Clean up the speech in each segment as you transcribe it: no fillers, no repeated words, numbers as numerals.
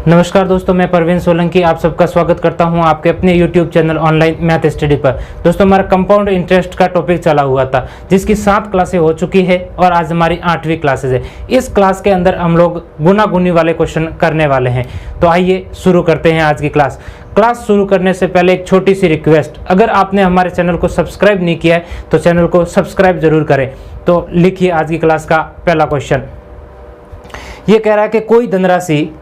नमस्कार दोस्तों, मैं परवीन सोलंकी आप सबका स्वागत करता हूं आपके अपने YouTube channel online math study पर। दोस्तों, हमारा कंपाउंड इंटरेस्ट का टॉपिक चला हुआ था जिसकी 7 क्लासें हो चुकी है और आज हमारी 8वीं क्लासेज है। इस क्लास के अंदर हम लोग गुना गुनी वाले क्वेश्चन करने वाले हैं। तो आइए शुरू करते हैं आज की क्लास। क्लास शुरू करने से पहले एक छोटी सी रिक्वेस्ट, अगर आपने हमारे चैनल को सब्सक्राइब नहीं किया है तो चैनल को सब्सक्राइब जरूर करें। तो लिखिए आज की क्लास का पहला क्वेश्चन। ये कह रहा है कि कोई धनराशि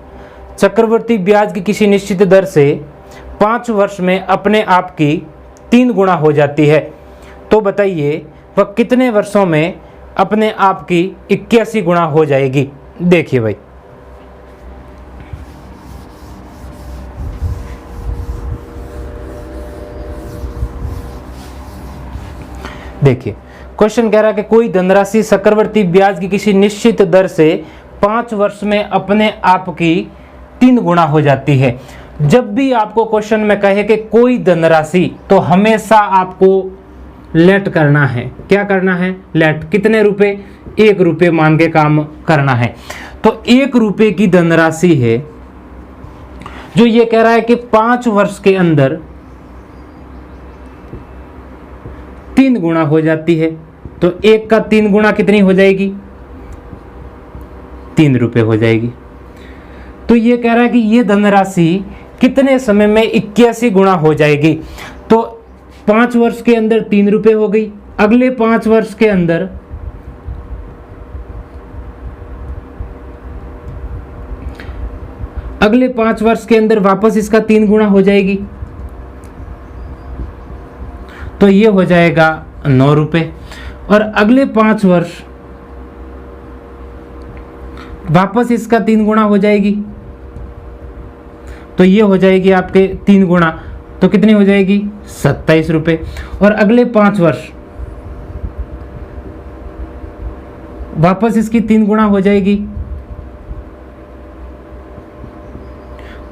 चक्रवर्ती ब्याज की किसी निश्चित दर से 5 वर्ष में अपने आप की 3 गुना हो जाती है। तो बताइए वह कितने वर्षों में अपने आप की 81 गुना हो जाएगी। देखिए भाई, देखिए क्वेश्चन कह रहा है कि कोई धनराशि चक्रवर्ती ब्याज की किसी निश्चित दर से 5 वर्ष में अपने आप की 3 गुना हो जाती है। जब भी आपको क्वेश्चन में कहे कि कोई धनराशि, तो हमेशा आपको लेट करना है। क्या करना है? लेट। कितने रुपए? 1 रुपये मान के काम करना है। तो 1 रुपये की धनराशि है जो ये कह रहा है कि 5 वर्ष के अंदर 3 गुना हो जाती है। तो 1 का 3 गुना कितनी हो जाएगी? 3 रुपये हो जाएगी। तो ये कह रहा है कि ये धनराशि कितने समय में 81 गुना हो जाएगी। तो 5 वर्ष के अंदर 3 रुपये हो गई। अगले 5 वर्ष के अंदर वापस इसका 3 गुना हो जाएगी। तो ये हो जाएगा 9 रुपये। और अगले 5 वर्ष वापस इसका 3 गुना हो जाएगी। तो ये हो जाएगी आपके 3 गुना। तो कितनी हो जाएगी? 27 रुपये। और अगले 5 वर्ष वापस इसकी 3 गुना हो जाएगी।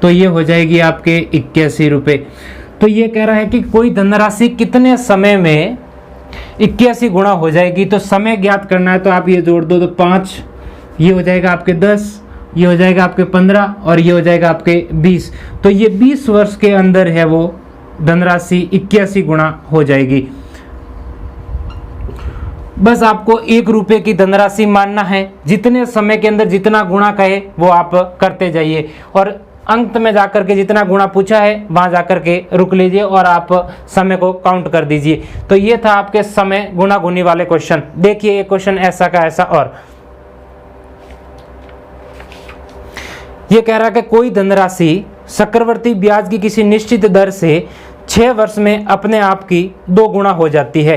तो ये हो जाएगी आपके 81 रुपये। तो ये कह रहा है कि कोई धनराशि कितने समय में 81 गुना हो जाएगी। तो समय ज्ञात करना है तो आप ये जोड़ दो। तो 5, ये हो जाएगा आपके 10, ये हो जाएगा आपके 15 और ये हो जाएगा आपके 20। तो ये 20 वर्ष के अंदर है वो धनराशि 81 गुना हो जाएगी। बस आपको 1 रुपये की धनराशि मानना है। जितने समय के अंदर जितना गुणा कहे वो आप करते जाइए और अंत में जाकर के जितना गुणा पूछा है वहां जाकर के रुक लीजिए और आप समय को काउंट कर दीजिए। तो ये था आपके समय गुणा गुनी वाले क्वेश्चन। देखिए एक क्वेश्चन ऐसा का ऐसा और ये कह रहा है कि कोई धनराशि चक्रवर्ती ब्याज की किसी निश्चित दर से 6 वर्ष में अपने आप की 2 गुना हो जाती है।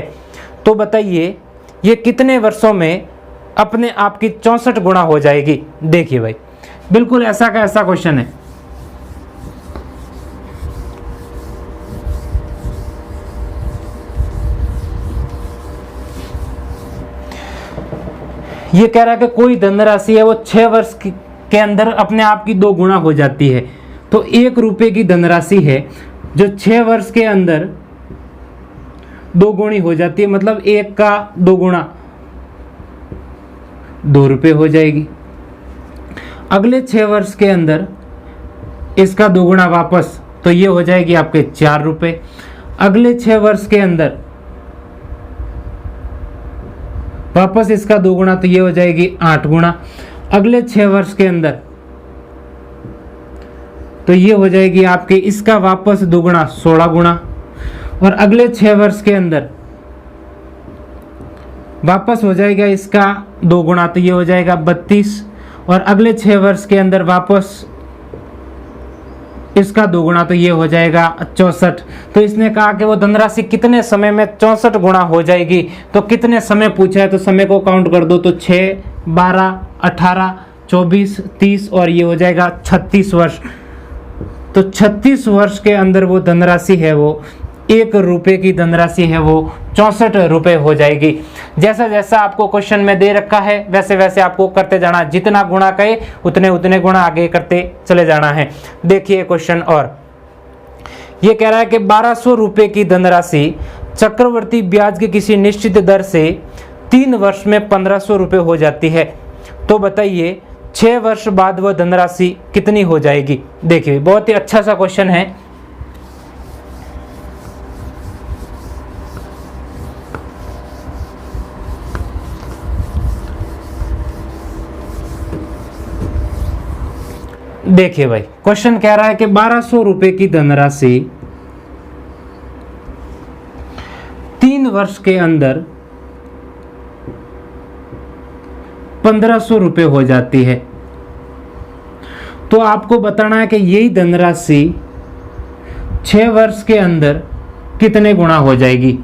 तो बताइए ये कितने वर्षों में अपने आप की 64 गुना हो जाएगी। देखिए भाई, बिल्कुल ऐसा का ऐसा क्वेश्चन है। ये कह रहा है कि कोई धनराशि है वो 6 वर्ष के अंदर अपने आप की 2 गुना हो जाती है। तो 1 रुपये की धनराशि है जो 6 वर्ष के अंदर 2 गुणी हो जाती है। मतलब 1 का 2 गुना 2 रुपये हो जाएगी। अगले 6 वर्ष के अंदर इसका 2 गुना वापस, तो ये हो जाएगी आपके 4 रुपये। अगले 6 वर्ष के अंदर वापस इसका 2 गुना, तो ये हो जाएगी 8 गुना। अगले 6 वर्ष के अंदर तो ये हो जाएगी आपके इसका वापस 2 गुना 16 गुना। और अगले 6 वर्ष के अंदर वापस हो जाएगा इसका 2 गुना, तो ये हो जाएगा 32। और अगले 6 वर्ष के अंदर वापस इसका 2 गुना, तो ये हो जाएगा 64। तो इसने कहा कि वो धनराशि कितने समय में 64 गुना हो जाएगी। तो कितने समय पूछा है तो समय को काउंट कर दो। तो 6, 12, 18, 24, 30 और ये हो जाएगा 36 वर्ष। तो 36 वर्ष के अंदर वो धनराशि है वो 1 रुपये की धनराशि है वो 64 रुपये हो जाएगी। जैसा जैसा आपको क्वेश्चन में दे रखा है वैसे वैसे आपको करते जाना। जितना गुणा कहे उतने उतने गुणा आगे करते चले जाना है। देखिए क्वेश्चन और ये कह रहा है कि 1200 रुपये की धनराशि चक्रवर्ती ब्याज की किसी निश्चित दर से 3 वर्ष में 1500 रुपये हो जाती है। तो बताइए 6 वर्ष बाद वह धनराशि कितनी हो जाएगी। देखिए बहुत ही अच्छा सा क्वेश्चन है। देखिए भाई क्वेश्चन कह रहा है कि 1200 रुपए की धनराशि 3 वर्ष के अंदर 1500 रुपए हो जाती है। तो आपको बताना है कि यही धनराशि 6 वर्ष के अंदर कितने गुना हो जाएगी।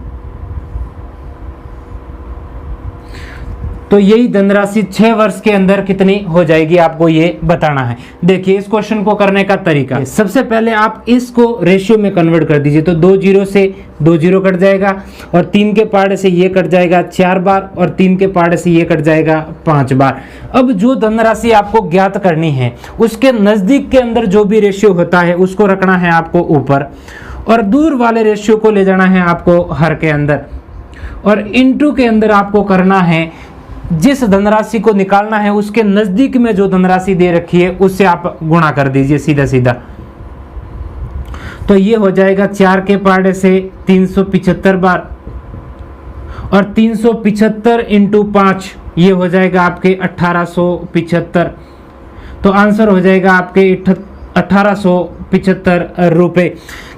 तो यही धनराशि 6 वर्ष के अंदर कितनी हो जाएगी आपको ये बताना है। देखिए इस क्वेश्चन को करने का तरीका, सबसे पहले आप इसको रेशियो में कन्वर्ट कर दीजिए। तो 2 जीरो से 2 जीरो कट जाएगा और 3 के पार्ट से ये कट जाएगा 4 बार और 3 के पार्ट से ये कट जाएगा 5 बार। अब जो धनराशि आपको ज्ञात करनी है उसके नजदीक के अंदर जो भी रेशियो होता है उसको रखना है आपको ऊपर और दूर वाले रेशियो को ले जाना है आपको हर के अंदर और इनटू के अंदर आपको करना है जिस धनराशि को निकालना है उसके नजदीक में जो धनराशि दे रखी है उससे आप गुणा कर दीजिए सीधा सीधा। तो ये हो जाएगा 4 के पार्ट से 375 बार और 375 इंटू 5 ये हो जाएगा आपके 1875। तो आंसर हो जाएगा आपके 1875 रुपए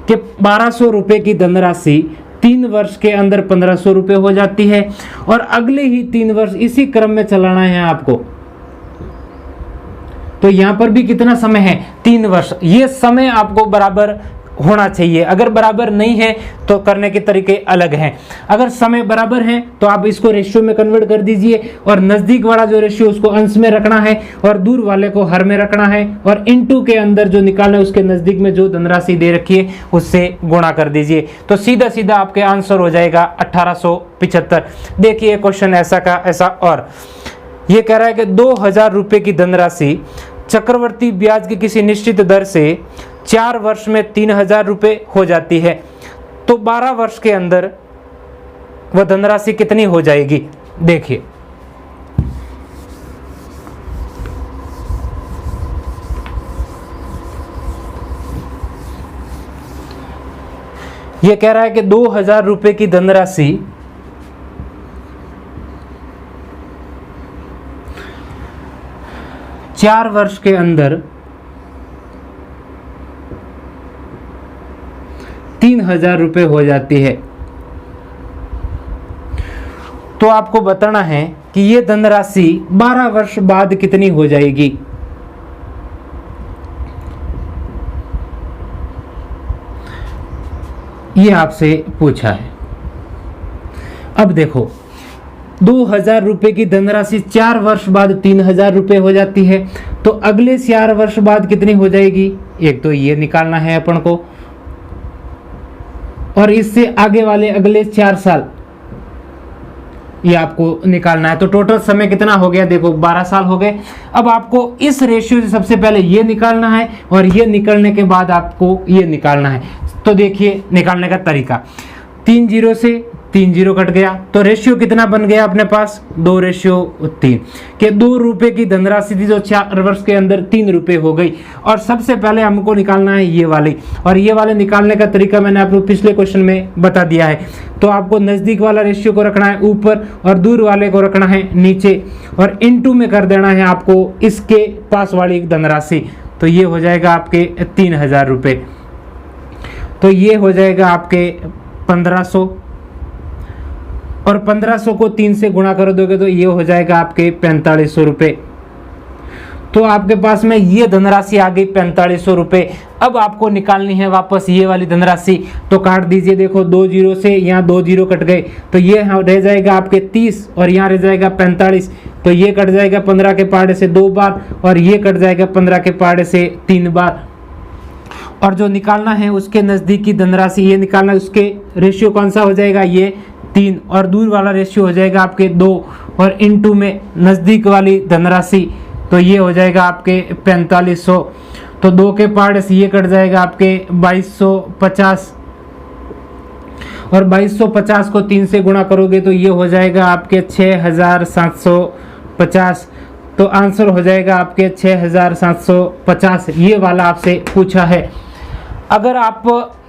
के 1200 रुपए की धनराशि 3 वर्ष के अंदर 1500 रुपए हो जाती है और अगले ही 3 वर्ष इसी क्रम में चलाना है आपको। तो यहां पर भी कितना समय है 3 वर्ष। ये समय आपको बराबर होना चाहिए, अगर बराबर नहीं है तो करने के तरीके अलग हैं। अगर समय बराबर है तो आप इसको रेशियो में कन्वर्ट कर दीजिए और नजदीक वाला जो रेशियो उसको अंश में रखना है और दूर वाले को हर में रखना है और इनटू के अंदर जो निकालना है उसके नजदीक में जो धनराशि दे रखी है उससे गुणा कर दीजिए। तो सीधा सीधा आपके आंसर हो जाएगा 1875। देखिए क्वेश्चन ऐसा का ऐसा और ये कह रहा है कि 2000 रुपए की धनराशि चक्रवर्ती ब्याज की किसी निश्चित दर से 4 वर्ष में 3000 रुपए हो जाती है। तो 12 वर्ष के अंदर वह धनराशि कितनी हो जाएगी। देखिए यह कह रहा है कि 2000 रुपए की धनराशि 4 वर्ष के अंदर 3000 रुपए हो जाती है। तो आपको बताना है कि यह धनराशि 12 वर्ष बाद कितनी हो जाएगी। यह आपसे पूछा है। अब देखो 2000 रुपए की धनराशि 4 वर्ष बाद 3000 रुपए हो जाती है। तो अगले 4 वर्ष बाद कितनी हो जाएगी। एक तो ये निकालना है अपन को और इससे आगे वाले अगले 4 साल ये आपको निकालना है। तो टोटल समय कितना हो गया देखो 12 साल हो गए। अब आपको इस रेशियो से सबसे पहले ये निकालना है और ये निकालने के बाद आपको ये निकालना है। तो देखिए निकालने का तरीका, 3 जीरो से 3 जीरो कट गया तो रेशियो कितना बन गया अपने पास 2:3 के 2 रुपए की धनराशि थी जो 4 वर्ष के अंदर 3 रुपए हो गई। और सबसे पहले हमको निकालना है ये वाली और ये वाले निकालने का तरीका मैंने आपको पिछले क्वेश्चन में बता दिया है। तो आपको नजदीक वाला रेशियो को रखना है ऊपर और दूर वाले को रखना है नीचे और इनटू में कर देना है आपको इसके पास वाली धनराशि। तो ये हो जाएगा आपके 3000 रुपए। तो ये हो जाएगा आपके 1500 और 1500 को 3 से गुणा कर दोगे तो ये हो जाएगा आपके 4500 रुपए। तो आपके पास में ये धनराशि आ गई 4500 रुपए। अब आपको निकालनी है वापस ये वाली धनराशि। तो काट दीजिए, देखो 2 जीरो से यहाँ 2 जीरो कट गए तो ये रह जाएगा आपके 30 और यहाँ रह जाएगा 45। तो ये कट जाएगा 15 के पार्ट से 2 बार और ये कट जाएगा 15 के पार्ट से 3 बार। और जो निकालना है उसके नजदीक की धनराशि ये निकालना है, उसके रेशियो कौन सा हो जाएगा ये 3 और दूर वाला रेशियो हो जाएगा आपके 2 और इनटू में नजदीक वाली धनराशि तो ये हो जाएगा आपके 4500। तो 2 के पार्ट से ये कट जाएगा आपके 2250 और 2250 को 3 से गुणा करोगे तो ये हो जाएगा आपके 6750। तो आंसर हो जाएगा आपके 6750, ये वाला आपसे पूछा है। अगर आप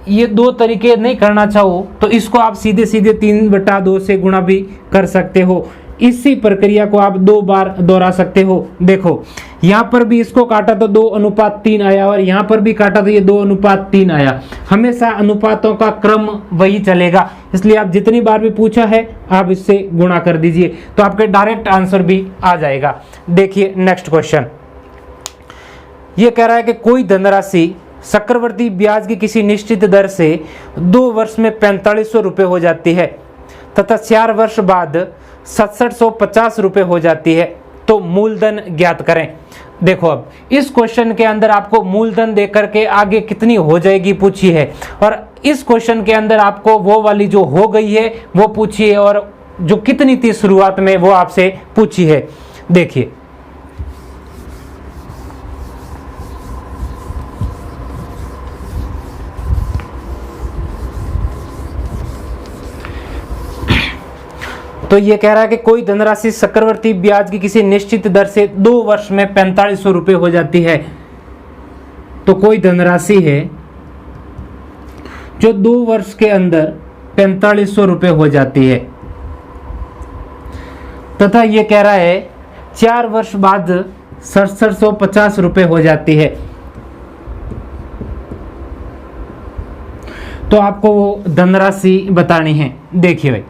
ये दो तरीके नहीं करना चाहो तो इसको आप सीधे सीधे 3/2 से गुणा भी कर सकते हो। इसी प्रक्रिया को आप 2 बार दोहरा सकते हो। देखो यहाँ पर भी इसको काटा तो 2:3 आया और यहाँ पर भी काटा तो ये 2:3 आया। हमेशा अनुपातों का क्रम वही चलेगा, इसलिए आप जितनी बार भी पूछा है आप इससे गुणा कर दीजिए तो आपके डायरेक्ट आंसर भी आ जाएगा। देखिए नेक्स्ट क्वेश्चन, ये कह रहा है कि कोई धनराशि चक्रवर्ती ब्याज की किसी निश्चित दर से 2 वर्ष में 4500 रुपये हो जाती है तथा 4 वर्ष बाद 6750 रुपये हो जाती है, तो मूलधन ज्ञात करें। देखो अब इस क्वेश्चन के अंदर आपको मूलधन दे करके आगे कितनी हो जाएगी पूछी है, और इस क्वेश्चन के अंदर आपको वो वाली जो हो गई है वो पूछी है, और जो कितनी थी शुरुआत में वो आपसे पूछी है। देखिए तो ये कह रहा है कि कोई धनराशि चक्रवर्ती ब्याज की किसी निश्चित दर से 2 वर्ष में 4500 रुपये हो जाती है। तो कोई धनराशि है जो 2 वर्ष के अंदर 4500 रुपये हो जाती है तथा ये कह रहा है 4 वर्ष बाद 6750 रुपये हो जाती है। तो आपको वो धनराशि बतानी है। देखिए भाई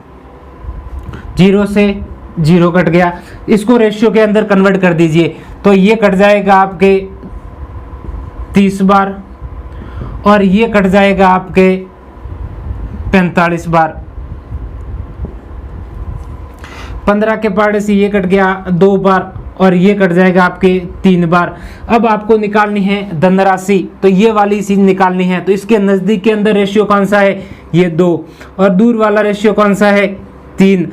0 से 0 कट गया, इसको रेशियो के अंदर कन्वर्ट कर दीजिए तो ये कट जाएगा आपके 30 बार और ये कट जाएगा आपके 45 बार। 15 के पार्ट से ये कट गया 2 बार और ये कट जाएगा आपके 3 बार। अब आपको निकालनी है धनराशि, तो ये वाली चीज निकालनी है। तो इसके नजदीक के अंदर रेशियो कौन सा है, ये 2, और दूर वाला रेशियो कौन सा है, 3,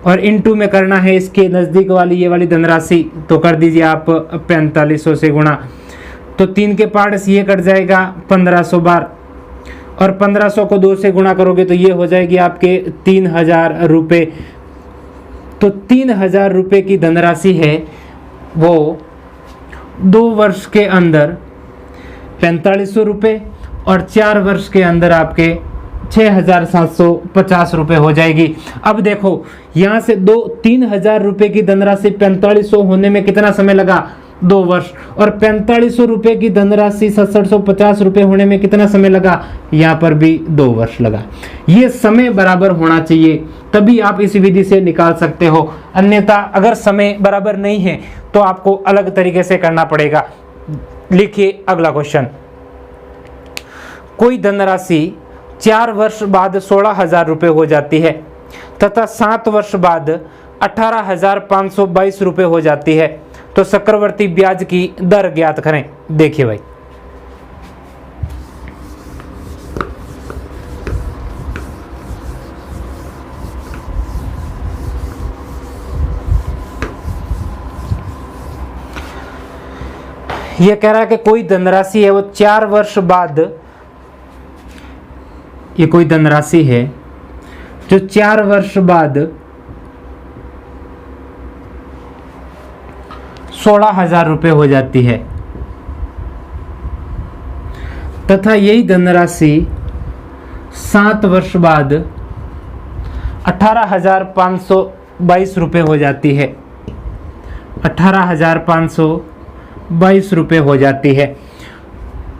और इनटू में करना है इसके नज़दीक वाली ये वाली धनराशि। तो कर दीजिए आप 4500 से गुणा, तो 3 के पार्ट से ये कट जाएगा 1500 बार, और 1500 को 2 से गुणा करोगे तो ये हो जाएगी आपके 3000 रुपये। तो 3000 रुपये की धनराशि है वो 2 वर्ष के अंदर 4500 रुपये और 4 वर्ष के अंदर आपके 6750 रुपये हो जाएगी। अब देखो यहाँ से 3000 रुपये की धनराशि 4500 होने में कितना समय लगा, 2 वर्ष, और 4500 रुपये की धनराशि 6750 रुपये होने में कितना समय लगा, यहाँ पर भी 2 वर्ष लगा। ये समय बराबर होना चाहिए तभी आप इस विधि से निकाल सकते हो, अन्यथा अगर समय बराबर नहीं है तो आपको अलग तरीके से करना पड़ेगा। लिखिए अगला क्वेश्चन, कोई धनराशि 4 वर्ष बाद 16,000 रुपये हो जाती है तथा 7 वर्ष बाद 18,522 रुपये हो जाती है, तो चक्रवर्ती ब्याज की दर ज्ञात करें। देखिए भाई ये कह रहा है कि कोई धनराशि है वो 4 वर्ष बाद, ये कोई धनराशि है जो 4 वर्ष बाद 16,000 रुपये हो जाती है तथा यही धनराशि 7 वर्ष बाद 18,522 रुपये हो जाती है, 18,522 रुपये हो जाती है।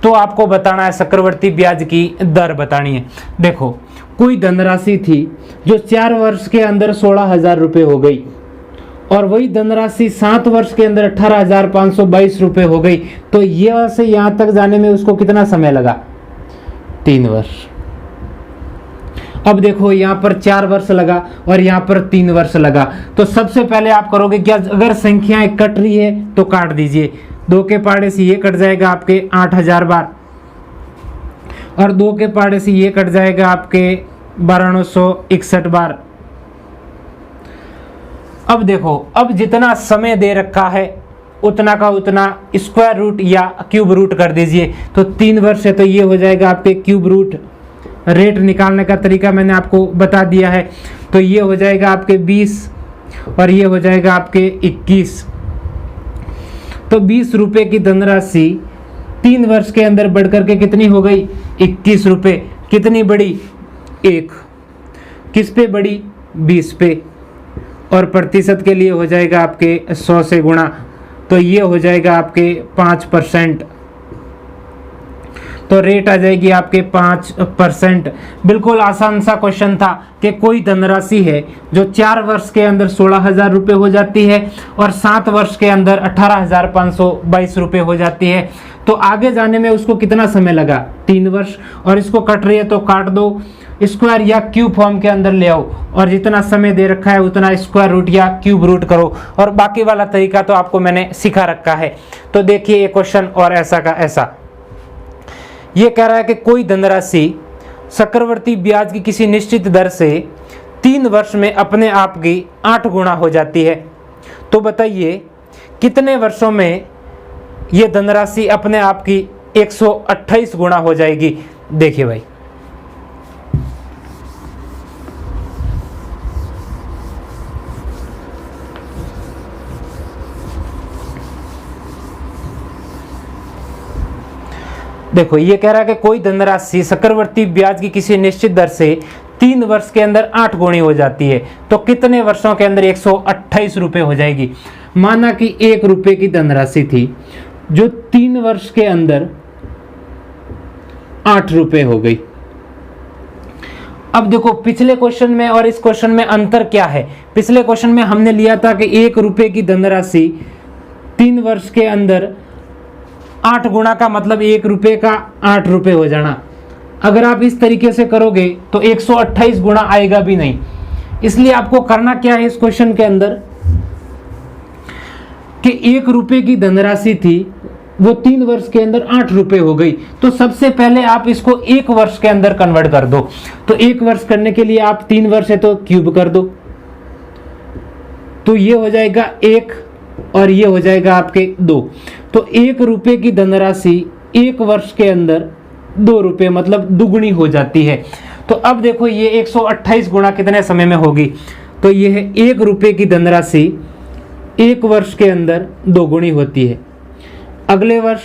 तो आपको बताना है चक्रवर्ती ब्याज की दर बतानी है। देखो कोई धनराशि थी जो 4 वर्ष के अंदर 16,000 रुपये हो गई और वही धनराशि 7 वर्ष के अंदर 18,522 रुपये हो गई, तो यह से यहाँ तक जाने में उसको कितना समय लगा, 3 वर्ष। अब देखो यहाँ पर 4 वर्ष लगा और यहाँ पर 3 वर्ष लगा, तो सबसे पहले आप करोगे क्या, अगर संख्याएं कट रही है तो काट दीजिए। 2 के पाड़े से ये कट जाएगा आपके 8000 बार और 2 के पाड़े से ये कट जाएगा आपके 1261 बार। अब देखो अब जितना समय दे रखा है उतना का उतना स्क्वायर रूट या क्यूब रूट कर दीजिए। तो 3 वर्ष है तो ये हो जाएगा आपके क्यूब रूट। रेट निकालने का तरीका मैंने आपको बता दिया है, तो ये हो जाएगा आपके 20 और ये हो जाएगा आपके 21। तो 20 रुपए की धनराशि 3 वर्ष के अंदर बढ़कर के कितनी हो गई? 21 रुपए। कितनी बढ़ी? 1। किस पे बढ़ी? 20 पे। और प्रतिशत के लिए हो जाएगा आपके 100 से गुणा, तो ये हो जाएगा आपके 5%। तो रेट आ जाएगी आपके 5%। बिल्कुल आसान सा क्वेश्चन था कि कोई धनराशि है जो 4 वर्ष के अंदर 16,000 रुपये हो जाती है और 7 वर्ष के अंदर 18,522 रुपये हो जाती है, तो आगे जाने में उसको कितना समय लगा? 3 वर्ष। और इसको कट रही है तो काट दो, स्क्वायर या क्यूब फॉर्म के अंदर ले आओ और जितना समय दे रखा है उतना स्क्वायर रूट या क्यूब रूट करो, और बाकी वाला तरीका तो आपको मैंने सिखा रखा है। तो देखिए ये क्वेश्चन और ऐसा का ऐसा, ये कह रहा है कि कोई धनराशि चक्रवर्ती ब्याज की किसी निश्चित दर से 3 वर्ष में अपने आप की 8 गुना हो जाती है। तो बताइए कितने वर्षों में ये धनराशि अपने आप की 128 गुना हो जाएगी? देखिए भाई, देखो ये कह रहा है कि कोई धनराशि चक्रवर्ती ब्याज की किसी निश्चित दर से 3 वर्ष के अंदर 8 गुनी हो जाती है, तो कितने वर्षों के अंदर 128 रुपये हो जाएगी? माना कि 1 रुपये की धनराशि थी जो 3 वर्ष के अंदर 8 रुपये हो गई। अब देखो पिछले क्वेश्चन में और इस क्वेश्चन में अंतर क्या है? पिछले क्वेश्चन में हमने लिया था कि 1 रुपये की धनराशि 3 वर्ष के अंदर 8 गुना का मतलब 1 रुपये का 8 रुपये हो जाना। अगर आप इस तरीके से करोगे तो 128 गुना आएगा भी नहीं। इसलिए आपको करना क्या है इस क्वेश्चन के अंदर कि 1 रुपये की धनराशि थी वो 3 वर्ष के अंदर 8 रुपये हो गई, तो सबसे पहले आप इसको 1 वर्ष के अंदर कन्वर्ट कर दो। तो 1 वर्ष करने के लिए आप 3 वर्ष है तो क्यूब कर दो, तो ये हो जाएगा 1 और ये हो जाएगा आपके 2। तो 1 रुपये की धनराशि 1 वर्ष के अंदर 2 रुपये मतलब दुगुनी हो जाती है। तो अब देखो ये 128 गुना कितने समय में होगी? तो ये है 1 रुपये की धनराशि 1 वर्ष के अंदर 2 गुनी होती है। अगले वर्ष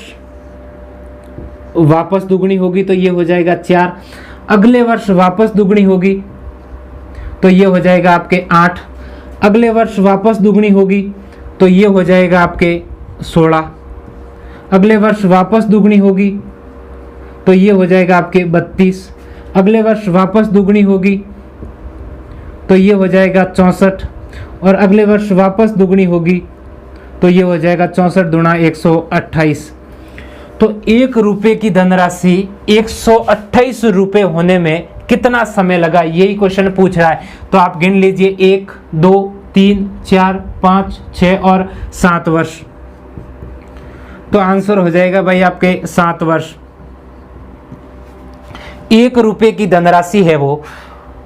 वापस दुगुनी होगी तो ये हो जाएगा 4। अगले वर्ष वापस दुगुनी होगी तो ये हो जाएगा आपके 8। अगले वर्ष वापस दुगुनी होगी तो ये हो जाएगा आपके 16। अगले वर्ष वापस दुगनी होगी तो ये हो जाएगा आपके 32। अगले वर्ष वापस दुगनी होगी तो ये हो जाएगा 64। और अगले वर्ष वापस दुगनी होगी तो ये हो जाएगा 64 दूना 128। तो 1 रुपये की धनराशि 128 रुपये होने में कितना समय लगा, यही क्वेश्चन पूछ रहा है। तो आप गिन लीजिए 1 2 3 4 5 6 और 7 वर्ष। तो आंसर हो जाएगा भाई आपके 7 वर्ष। 1 रुपये की धनराशि है वो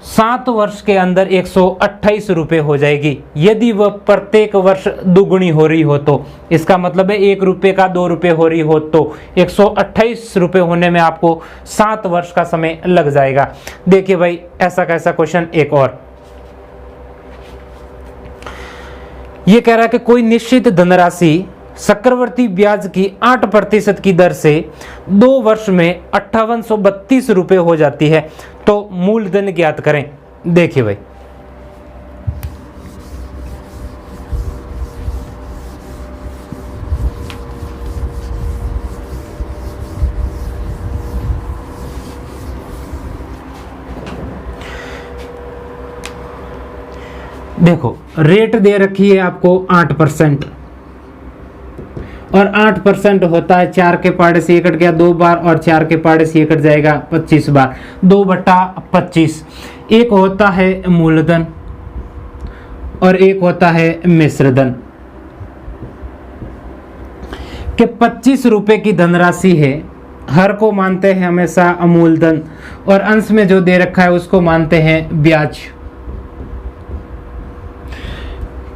7 वर्ष के अंदर 128 रुपये हो जाएगी यदि वह प्रत्येक वर्ष दुगुनी हो रही हो। तो इसका मतलब है 1 रुपये का 2 रुपये हो रही हो तो 128 रुपये होने में आपको 7 वर्ष का समय लग जाएगा। देखिए भाई ऐसा कैसा क्वेश्चन एक और, ये कह रहा है कि कोई निश्चित धनराशि चक्रवर्ती ब्याज की 8% की दर से 2 वर्ष में 5832 रुपये हो जाती है, तो मूलधन ज्ञात करें। देखिए भाई देखो रेट दे रखी है आपको 8% और 8% होता है 4 के पहाड़े से 1 कट गया 2 बार और 4 के पहाड़े से 1 कट जाएगा 25 बार, 2/25। एक होता है मूलधन और एक होता है मिश्रधन। कि 25 रुपए की धनराशि है, हर को मानते हैं हमेशा मूलधन और अंश में जो दे रखा है उसको मानते हैं ब्याज।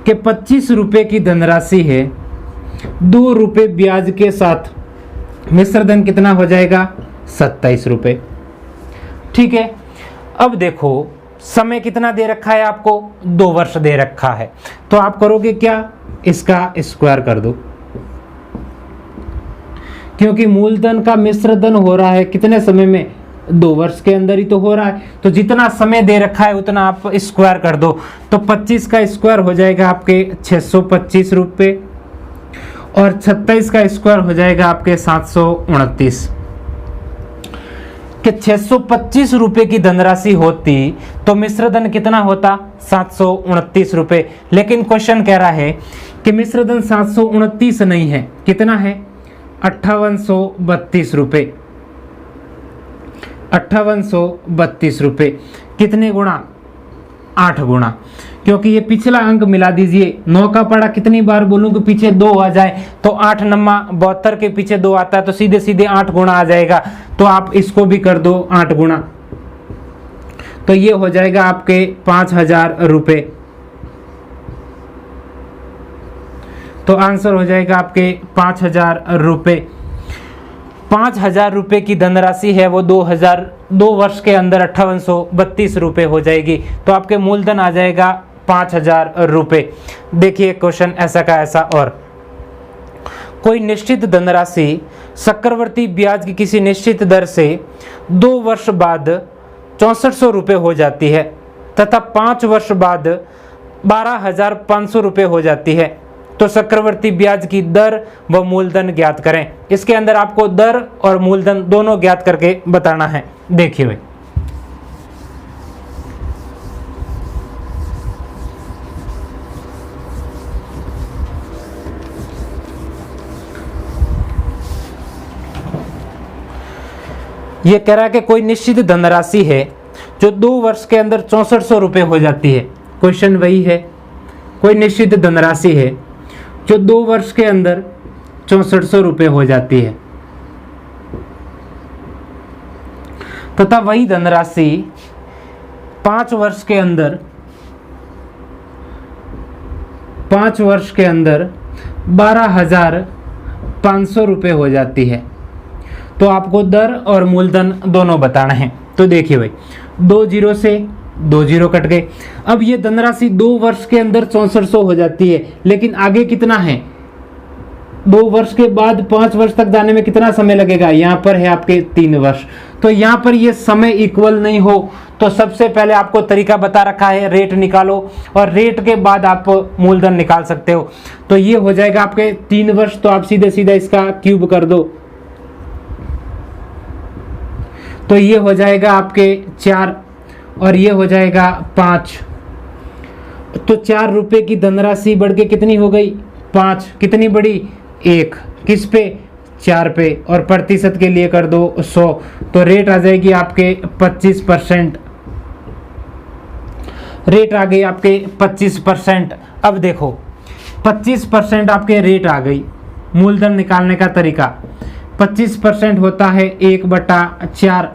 कि 25 रुपए की धनराशि है, 2 रुपए ब्याज के साथ मिश्रधन कितना हो जाएगा 27 रुपए। ठीक है, अब देखो समय कितना दे रखा है आपको, 2 वर्ष दे रखा है, तो आप करोगे क्या, इसका स्क्वायर कर दो। क्योंकि मूलधन का मिश्रधन हो रहा है कितने समय में, 2 वर्ष के अंदर ही तो हो रहा है। तो जितना समय दे रखा है उतना आप स्क्वायर कर दो, तो 25 का स्क्वायर हो जाएगा आपके 625 रुपये और 27 का स्क्वायर हो जाएगा आपके 729। कि 625 रुपये की धनराशि होती तो मिश्रधन कितना होता, 729 रुपये। लेकिन क्वेश्चन कह रहा है कि मिश्रधन 729 नहीं है, कितना है, 5832 रुपये। 5832 रुपये कितने गुणा, 8 गुणा, क्योंकि ये पिछला अंक मिला दीजिए। 9 का पढ़ा कितनी बार बोलूं कि पीछे 2 आ जाए, तो 8 नम्मा 72 के पीछे 2 आता है, तो सीधे सीधे 8 गुणा आ जाएगा। तो आप इसको भी कर दो 8 गुणा, तो ये हो जाएगा आपके 5000 रुपये। तो आंसर हो जाएगा आपके 5000 रुपये। 5000 रुपये की धनराशि है वो 2 वर्ष के अंदर 5832 रुपये हो जाएगी। तो आपके मूलधन आ जाएगा 5000 रुपये। देखिए क्वेश्चन ऐसा का ऐसा। और कोई निश्चित धनराशि चक्रवर्ती ब्याज की किसी निश्चित दर से 2 वर्ष बाद 6400 रुपये हो जाती है तथा 5 वर्ष बाद 12500 रुपये हो जाती है, तो चक्रवर्ती ब्याज की दर व मूलधन ज्ञात करें। इसके अंदर आपको दर और मूलधन दोनों ज्ञात करके बताना है। देखिए भाई, ये कह रहा है कि कोई निश्चित धनराशि है जो 2 वर्ष के अंदर 6400 रुपये हो जाती है। क्वेश्चन वही है, कोई निश्चित धनराशि है जो 2 वर्ष के अंदर 6400 रुपये हो जाती है तथा वही धनराशि 5 वर्ष के अंदर 12500 रुपये हो जाती है। तो आपको दर और मूलधन दोनों बताना है। तो देखिए भाई, 2 जीरो से 2 जीरो कट गए। अब ये धनराशि 2 वर्ष के अंदर 6400 हो जाती है, लेकिन आगे कितना है, 2 वर्ष के बाद 5 वर्ष तक जाने में कितना समय लगेगा, यहाँ पर है आपके 3 वर्ष। तो यहाँ पर ये समय इक्वल नहीं हो, तो सबसे पहले आपको तरीका बता रखा है, रेट निकालो और रेट के बाद आप मूलधन निकाल सकते हो। तो ये हो जाएगा आपके 3 वर्ष, तो आप सीधे सीधा इसका क्यूब कर दो, तो ये हो जाएगा आपके 4 और ये हो जाएगा 5। तो 4 रुपये की धनराशि बढ़ के कितनी हो गई, 5। कितनी बढ़ी, 1। किस पे, 4 पे। और प्रतिशत के लिए कर दो 100, तो रेट आ जाएगी आपके 25%। रेट आ गई आपके 25%। अब देखो 25% आपके रेट आ गई। मूलधन निकालने का तरीका, 25% होता है 1/4,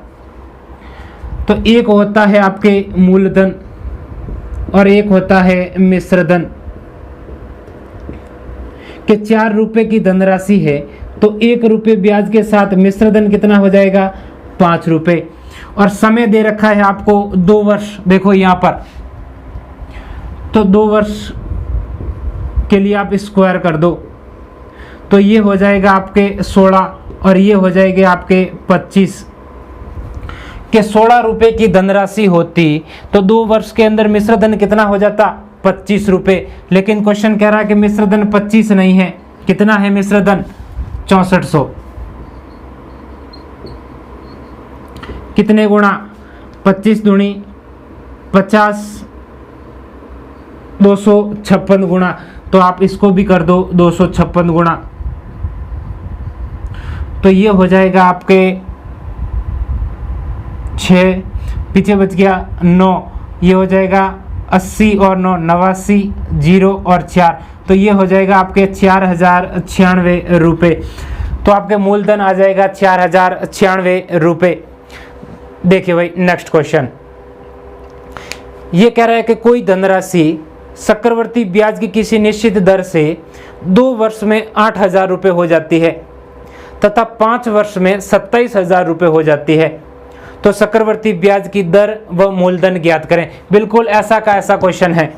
तो 1 होता है आपके मूलधन और 1 होता है मिश्रधन। कि 4 रुपये की धनराशि है तो 1 रुपये ब्याज के साथ मिश्रधन कितना हो जाएगा, 5 रुपये। और समय दे रखा है आपको 2 वर्ष, देखो यहाँ पर, तो 2 वर्ष के लिए आप स्क्वायर कर दो, तो ये हो जाएगा आपके 16 और ये हो जाएंगे आपके 25। कि 16 रुपये की धनराशि होती तो 2 वर्ष के अंदर मिश्रधन कितना हो जाता, 25 रुपये। लेकिन क्वेश्चन कह रहा है कि मिश्रधन 25 नहीं है, कितना है मिश्रधन, 6400। कितने गुणा, 25 दूनी 50, 256 गुणा, तो आप इसको भी कर दो 256 गुणा, तो ये हो जाएगा आपके 6, पीछे बच गया 9, ये हो जाएगा 80 और 9 89, 0 और 4, तो ये हो जाएगा आपके 4096 रुपये। तो आपके मूलधन आ जाएगा 4096 रुपये। देखिए भाई नेक्स्ट क्वेश्चन, ये कह रहा है कि कोई धनराशि चक्रवर्ती ब्याज की किसी निश्चित दर से 2 वर्ष में 8000 रुपये हो जाती है तथा 5 वर्ष में 27000 रुपये हो जाती है, तो चक्रवर्ती ब्याज की दर व मूलधन ज्ञात करें। बिल्कुल ऐसा का ऐसा क्वेश्चन है।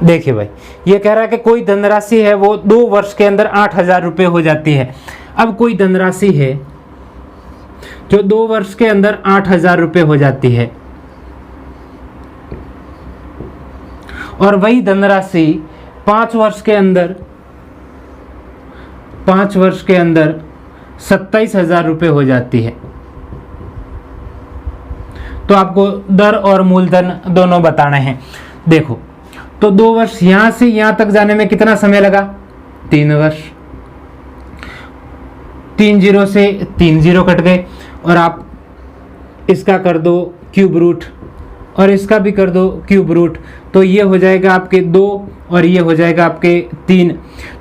देखिए भाई, ये कह रहा है कि कोई धनराशि है वो 2 वर्ष के अंदर 8,000 रुपये हो जाती है। अब कोई धनराशि है जो 2 वर्ष के अंदर 8,000 रुपये हो जाती है, और वही धनराशि 5 वर्ष के अंदर 27,000 रुपये हो जाती है। तो आपको दर और मूलधन दोनों बताने हैं। देखो, तो 2 वर्ष यहां से यहां तक जाने में कितना समय लगा? 3 वर्ष। 3 जीरो से 3 जीरो कट गए, और आप इसका कर दो क्यूब रूट और इसका भी कर दो क्यूब रूट, तो ये हो जाएगा आपके 2 और ये हो जाएगा आपके 3।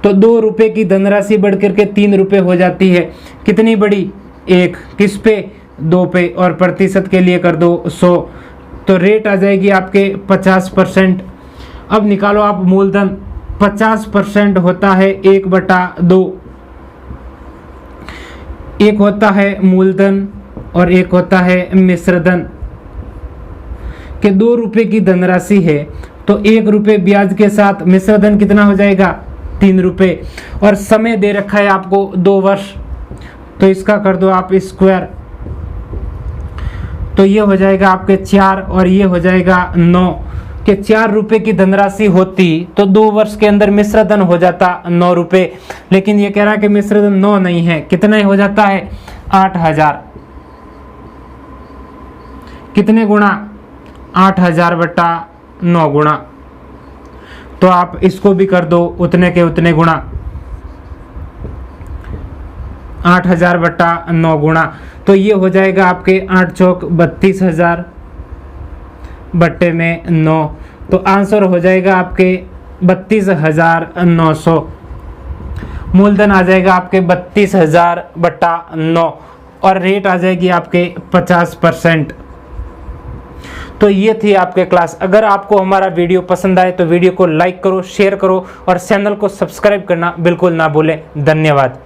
तो 2 रुपये की धनराशि बढ़ करके 3 रुपये हो जाती है। कितनी बड़ी? 1। किस पे? 2 पे। और प्रतिशत के लिए कर दो 100, तो रेट आ जाएगी आपके 50%। अब निकालो आप मूलधन। 50% होता है 1/2। एक होता है मूलधन और एक होता है मिश्रधन। कि 2 रुपये की धनराशि है तो 1 रुपये ब्याज के साथ मिश्रधन कितना हो जाएगा? 3 रुपये। और समय दे रखा है आपको 2 वर्ष, तो इसका कर दो आप स्क्वायर, तो ये हो जाएगा आपके 4 और ये हो जाएगा 9। कि 4 रुपये की धनराशि होती तो 2 वर्ष के अंदर मिश्रधन हो जाता 9 रुपये, लेकिन ये कह रहा है कि मिश्रधन 9 नहीं है। कितना हो जाता है? 8,000। कितने गुणा? 8,000/9 गुणा। तो आप इसको भी कर दो उतने के उतने गुणा, 8,000/9 गुणा। तो ये हो जाएगा आपके 8 चौक 32,000 बट्टे में 9। तो आंसर हो जाएगा आपके 32,900। मूलधन आ जाएगा आपके 32,000/9 और रेट आ जाएगी आपके 50%। तो ये थी आपके क्लास। अगर आपको हमारा वीडियो पसंद आए तो वीडियो को लाइक करो, शेयर करो और चैनल को सब्सक्राइब करना बिल्कुल ना भूलें। धन्यवाद।